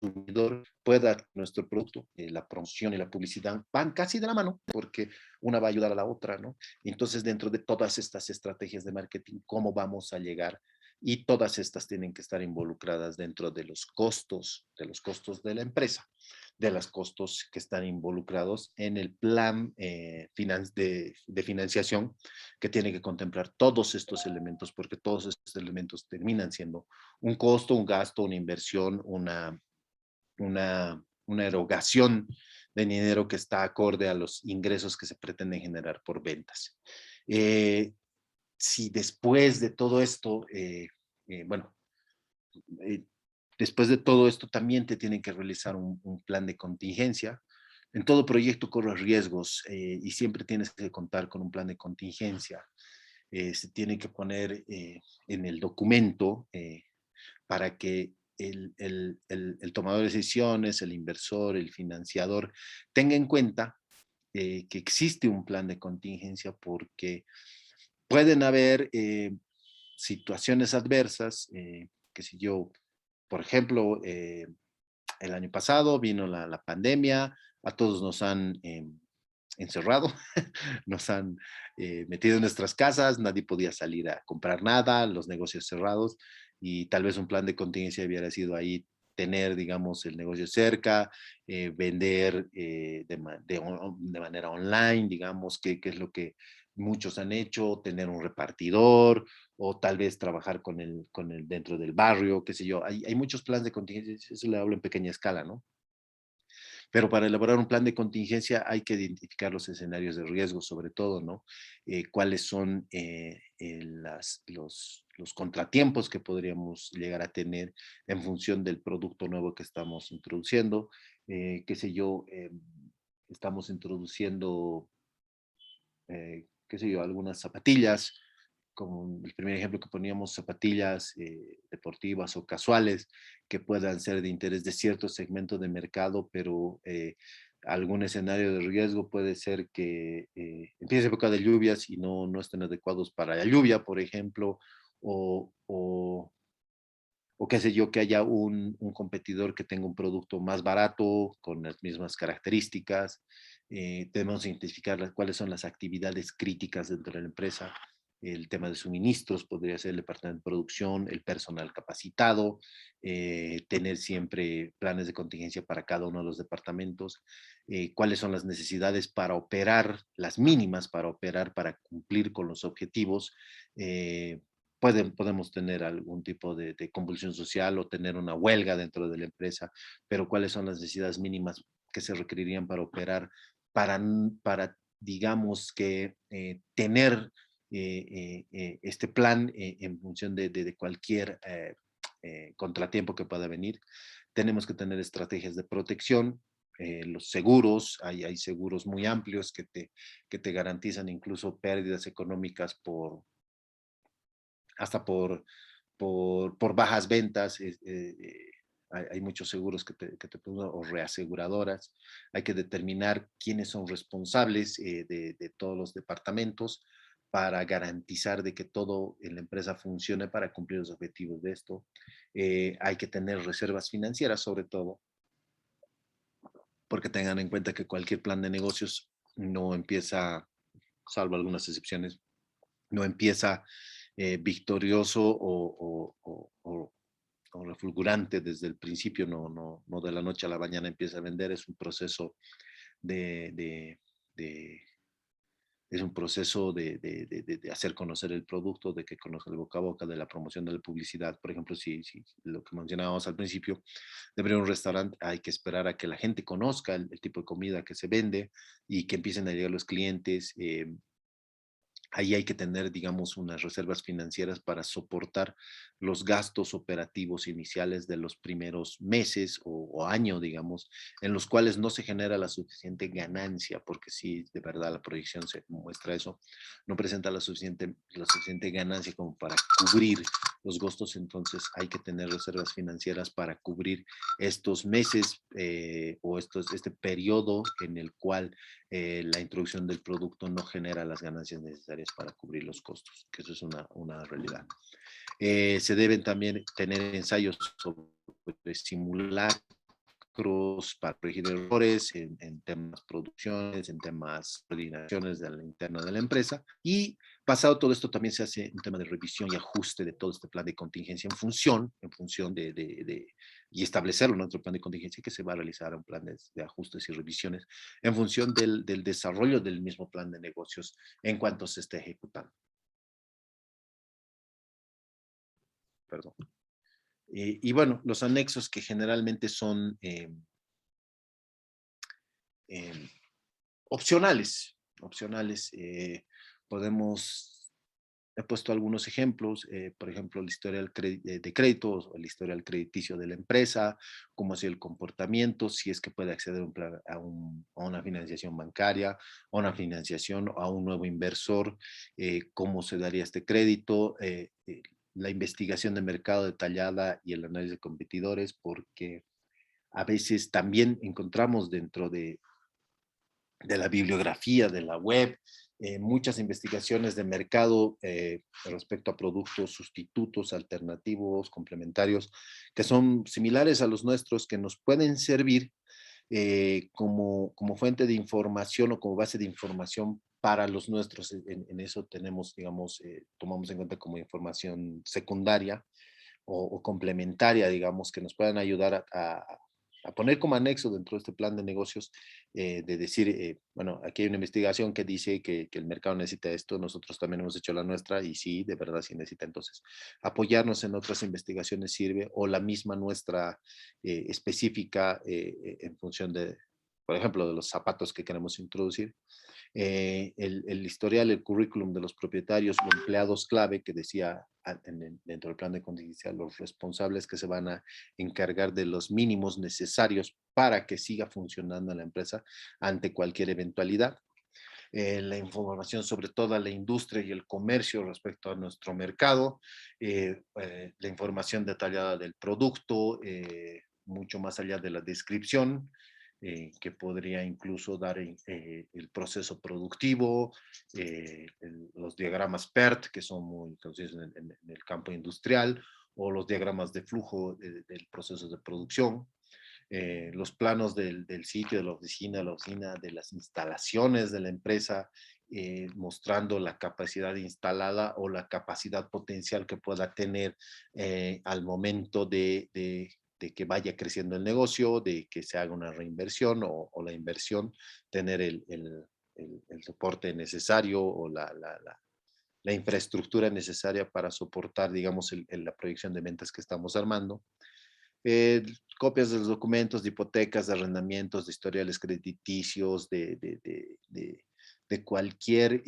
consumidor pueda nuestro producto. La promoción y la publicidad van casi de la mano porque una va a ayudar a la otra, ¿no? Entonces, dentro de todas estas estrategias de marketing, ¿cómo vamos a llegar? Y todas estas tienen que estar involucradas dentro de los costos de la empresa, de los costos que están involucrados en el plan de financiación que tiene que contemplar todos estos elementos, porque todos estos elementos terminan siendo un costo, un gasto, una inversión, una erogación de dinero que está acorde a los ingresos que se pretenden generar por ventas. Si después de todo esto, bueno, eh, después de todo esto también te tienen que realizar un plan de contingencia. En todo proyecto corres riesgos y siempre tienes que contar con un plan de contingencia. Se tiene que poner en el documento para que el tomador de decisiones, el inversor, el financiador, tenga en cuenta que existe un plan de contingencia porque pueden haber situaciones adversas, que si yo, por ejemplo, el año pasado vino la pandemia, a todos nos han encerrado, nos han metido en nuestras casas, nadie podía salir a comprar nada, los negocios cerrados y tal vez un plan de contingencia hubiera sido ahí tener, digamos, el negocio cerca, vender de manera online, digamos, que es lo que muchos han hecho, tener un repartidor o tal vez trabajar con el dentro del barrio, qué sé yo. Hay muchos planes de contingencia, eso le hablo en pequeña escala, ¿no? Pero para elaborar un plan de contingencia hay que identificar los escenarios de riesgo, sobre todo, ¿no? Cuáles son los contratiempos que podríamos llegar a tener en función del producto nuevo que estamos introduciendo. Qué sé yo, estamos introduciendo, qué sé yo, algunas zapatillas como el primer ejemplo que poníamos, zapatillas deportivas o casuales que puedan ser de interés de cierto segmento de mercado, pero algún escenario de riesgo puede ser que empiece época de lluvias y no estén adecuados para la lluvia, por ejemplo, o qué sé yo, que haya un competidor que tenga un producto más barato, con las mismas características. Debemos identificar cuáles son las actividades críticas dentro de la empresa. El tema de suministros podría ser el departamento de producción, el personal capacitado, tener siempre planes de contingencia para cada uno de los departamentos, cuáles son las necesidades para operar, las mínimas para operar, para cumplir con los objetivos. Podemos tener algún tipo de convulsión social o tener una huelga dentro de la empresa, pero cuáles son las necesidades mínimas que se requerirían para operar, para digamos que tener este plan en función de cualquier contratiempo que pueda venir. Tenemos que tener estrategias de protección, los seguros, hay seguros muy amplios que te garantizan incluso pérdidas económicas hasta por bajas ventas. Hay muchos seguros que te ponen, o reaseguradoras. Hay que determinar quiénes son responsables de todos los departamentos para garantizar de que todo en la empresa funcione para cumplir los objetivos de esto. Hay que tener reservas financieras, sobre todo, porque tengan en cuenta que cualquier plan de negocios no empieza, salvo algunas excepciones, no empieza victorioso o refulgurante desde el principio, no de la noche a la mañana empieza a vender. Es un proceso de, de, de es un proceso de hacer conocer el producto, de que conozca el boca a boca, de la promoción de la publicidad. Por ejemplo, si lo que mencionábamos al principio, de abrir un restaurante, hay que esperar a que la gente conozca el tipo de comida que se vende y que empiecen a llegar los clientes. Ahí hay que tener, digamos, unas reservas financieras para soportar los gastos operativos iniciales de los primeros meses o año, digamos, en los cuales no se genera la suficiente ganancia, porque si de verdad la proyección se muestra eso, no presenta la suficiente ganancia como para cubrir los gastos. Entonces hay que tener reservas financieras para cubrir estos meses este periodo en el cual la introducción del producto no genera las ganancias necesarias para cubrir los costos, que eso es una realidad. Se deben también tener ensayos sobre simulacros para corregir errores en temas producciones, en temas coordinaciones de la interna de la empresa. Y pasado todo esto también se hace un tema de revisión y ajuste de todo este plan de contingencia en función y establecerlo en otro plan de contingencia que se va a realizar un plan de ajustes y revisiones en función del desarrollo del mismo plan de negocios en cuanto se esté ejecutando. Perdón. Y bueno, los anexos que generalmente son eh, opcionales. He puesto algunos ejemplos, por ejemplo, el historial de créditos o el historial crediticio de la empresa, cómo ha sido el comportamiento, si es que puede acceder a una financiación bancaria, a una financiación, a un nuevo inversor, cómo se daría este crédito, la investigación de mercado detallada y el análisis de competidores, porque a veces también encontramos dentro de la bibliografía, de la web, muchas investigaciones de mercado respecto a productos sustitutos, alternativos, complementarios, que son similares a los nuestros, que nos pueden servir como fuente de información o como base de información para los nuestros. En eso tenemos, digamos, tomamos en cuenta como información secundaria o complementaria, digamos, que nos puedan ayudar a poner como anexo dentro de este plan de negocios, de decir, bueno, aquí hay una investigación que dice que el mercado necesita esto, nosotros también hemos hecho la nuestra y sí, de verdad sí necesita. Entonces, apoyarnos en otras investigaciones sirve, o la misma nuestra específica en función de, por ejemplo, de los zapatos que queremos introducir. El historial, el currículum de los propietarios o empleados clave que decía dentro del plan de contingencia, los responsables que se van a encargar de los mínimos necesarios para que siga funcionando la empresa ante cualquier eventualidad. la información sobre toda la industria y el comercio respecto a nuestro mercado, la información detallada del producto, mucho más allá de la descripción, que podría incluso dar el proceso productivo, los diagramas PERT, que son muy conocidos en el campo industrial, o los diagramas de flujo del proceso de producción, los planos del sitio, de la oficina, de las instalaciones de la empresa, mostrando la capacidad instalada o la capacidad potencial que pueda tener al momento de que vaya creciendo el negocio, de que se haga una reinversión o la inversión, tener el soporte necesario o la infraestructura necesaria para soportar, digamos, la proyección de ventas que estamos armando. Copias de los documentos de hipotecas, de arrendamientos, de historiales crediticios, de cualquier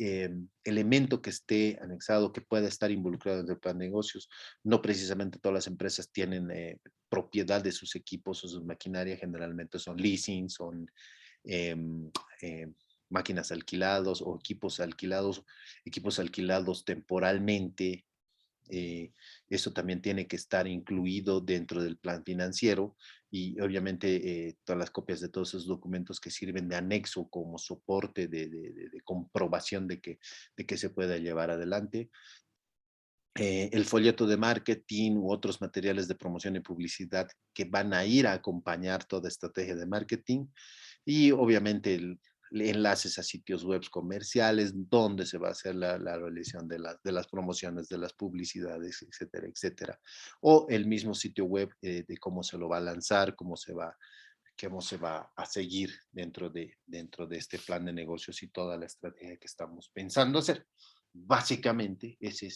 elemento que esté anexado, que pueda estar involucrado en el plan de negocios. No precisamente todas las empresas tienen propiedad de sus equipos o su maquinaria, generalmente son leasing, son eh, eh, máquinas alquilados o equipos alquilados temporalmente. eh, Eso también tiene que estar incluido dentro del plan financiero y obviamente todas las copias de todos esos documentos que sirven de anexo como soporte de comprobación de que se pueda llevar adelante. El folleto de marketing u otros materiales de promoción y publicidad que van a ir a acompañar toda estrategia de marketing y obviamente enlaces a sitios web comerciales donde se va a hacer la realización de las promociones, de las publicidades, etcétera, etcétera. O el mismo sitio web de cómo se lo va a lanzar, cómo se va a seguir dentro de este plan de negocios y toda la estrategia que estamos pensando hacer. Básicamente, esa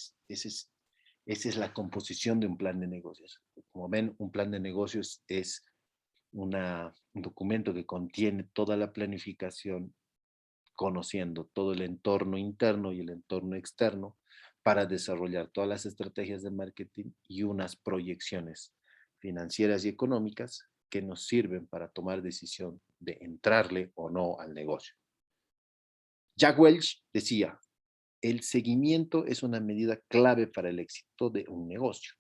es la composición de un plan de negocios. Como ven, un plan de negocios es un documento que contiene toda la planificación, conociendo todo el entorno interno y el entorno externo para desarrollar todas las estrategias de marketing y unas proyecciones financieras y económicas que nos sirven para tomar decisión de entrarle o no al negocio. Jack Welch decía, el seguimiento es una medida clave para el éxito de un negocio.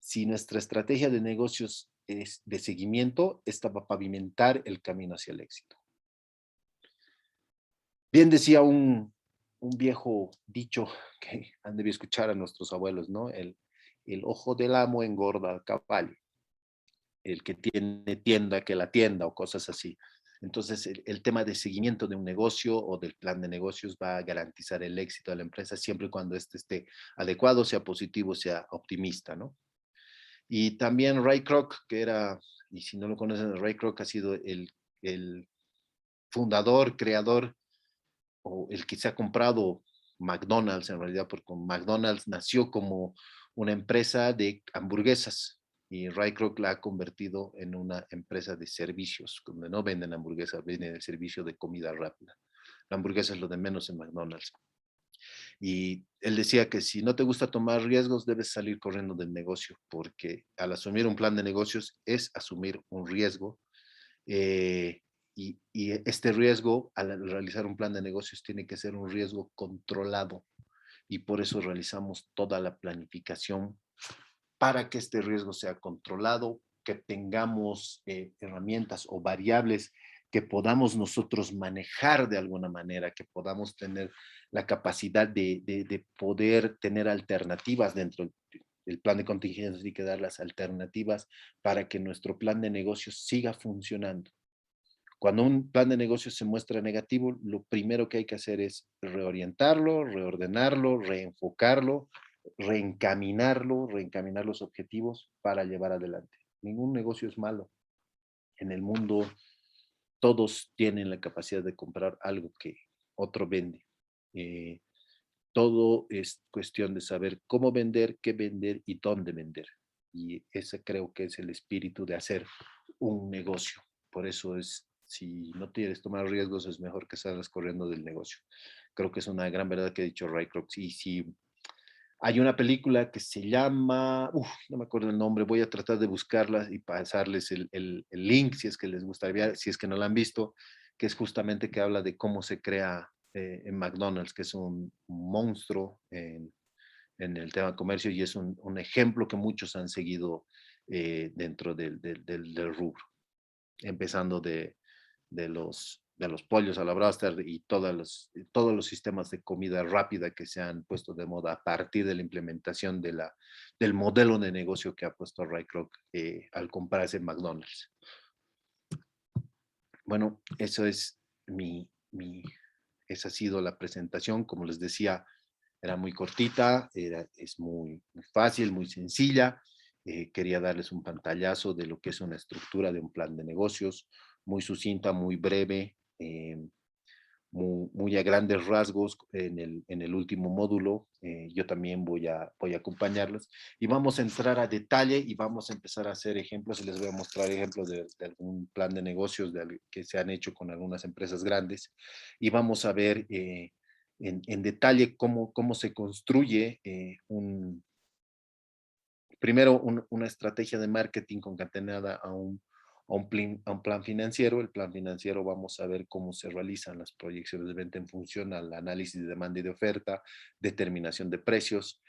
Si nuestra estrategia de negocios es de seguimiento, esta va a pavimentar el camino hacia el éxito. Bien decía un viejo dicho que han debido escuchar a nuestros abuelos, ¿no? El ojo del amo engorda al caballo, el que tiene tienda que la tienda o cosas así. Entonces, el tema de seguimiento de un negocio o del plan de negocios va a garantizar el éxito de la empresa siempre y cuando este esté adecuado, sea positivo, sea optimista, ¿no? Y también Ray Kroc, que era, y si no lo conocen, Ray Kroc ha sido el fundador, creador, o el que se ha comprado McDonald's en realidad, porque McDonald's nació como una empresa de hamburguesas y Ray Kroc la ha convertido en una empresa de servicios, donde no venden hamburguesas, venden el servicio de comida rápida. La hamburguesa es lo de menos en McDonald's. Y él decía que si no te gusta tomar riesgos, debes salir corriendo del negocio, porque al asumir un plan de negocios es asumir un riesgo. Eh, y este riesgo, al realizar un plan de negocios, tiene que ser un riesgo controlado. Y por eso realizamos toda la planificación para que este riesgo sea controlado, que tengamos herramientas o variables que podamos nosotros manejar de alguna manera, que podamos tener la capacidad de poder tener alternativas dentro del plan de contingencia y que dar las alternativas para que nuestro plan de negocios siga funcionando. Cuando un plan de negocios se muestra negativo, lo primero que hay que hacer es reorientarlo, reordenarlo, reenfocarlo, reencaminar los objetivos para llevar adelante. Ningún negocio es malo. En el mundo todos tienen la capacidad de comprar algo que otro vende. Eh, Todo es cuestión de saber cómo vender, qué vender y dónde vender. Y ese creo que es el espíritu de hacer un negocio. Por eso es, si no quieres tomar riesgos, es mejor que salgas corriendo del negocio. Creo que es una gran verdad que ha dicho Ray Kroc. Y si hay una película que se llama, no me acuerdo el nombre, voy a tratar de buscarla y pasarles el link si es que les gustaría, si es que no la han visto, que es justamente que habla de cómo se crea en McDonald's, que es un monstruo en el tema de comercio y es un ejemplo que muchos han seguido dentro del rubro, empezando de los pollos a la brasta y todos los sistemas de comida rápida que se han puesto de moda a partir de la implementación del modelo de negocio que ha puesto Ray Kroc al comprarse McDonald's. Bueno, eso es esa ha sido la presentación. Como les decía, era muy cortita, es muy fácil, muy sencilla. Quería darles un pantallazo de lo que es una estructura de un plan de negocios, muy sucinta, muy breve, muy a grandes rasgos en el último módulo. Yo también voy a acompañarlos y vamos a entrar a detalle y vamos a empezar a hacer ejemplos y les voy a mostrar ejemplos de algún plan de negocios que se han hecho con algunas empresas grandes y vamos a ver en detalle cómo se construye primero una estrategia de marketing concatenada a un plan financiero. El plan financiero vamos a ver cómo se realizan las proyecciones de venta en función al análisis de demanda y de oferta, determinación de precios,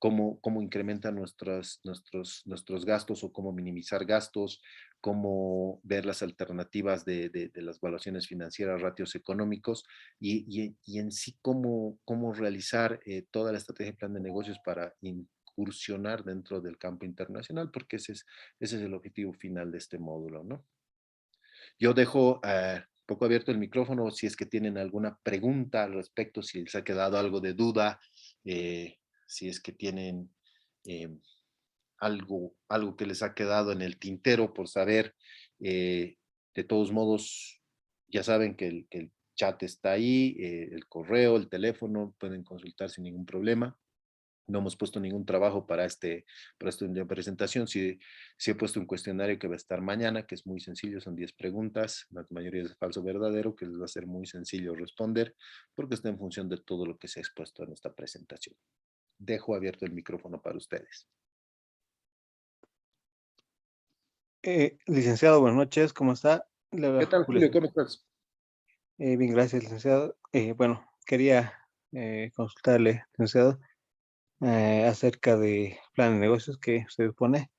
cómo incrementan nuestros gastos o cómo minimizar gastos, cómo ver las alternativas de las evaluaciones financieras, ratios económicos y en sí cómo realizar toda la estrategia de plan de negocios para incursionar dentro del campo internacional, porque ese es el objetivo final de este módulo, ¿no? Yo dejo un poco abierto el micrófono si es que tienen alguna pregunta al respecto, si les ha quedado algo de duda, si es que tienen eh, algo que les ha quedado en el tintero por saber. De todos modos, ya saben que el chat está ahí, el correo, el teléfono, pueden consultar sin ningún problema. No hemos puesto ningún trabajo para esta presentación. Sí, he puesto un cuestionario que va a estar mañana, que es muy sencillo, son 10 preguntas, la mayoría es falso o verdadero, que les va a ser muy sencillo responder, porque está en función de todo lo que se ha expuesto en esta presentación. Dejo abierto el micrófono para ustedes. Licenciado, buenas noches, ¿cómo está? ¿Qué tal, Julio? ¿Cómo estás? Bien, gracias, licenciado. Bueno, quería consultarle, licenciado, acerca del plan de negocios que usted pone.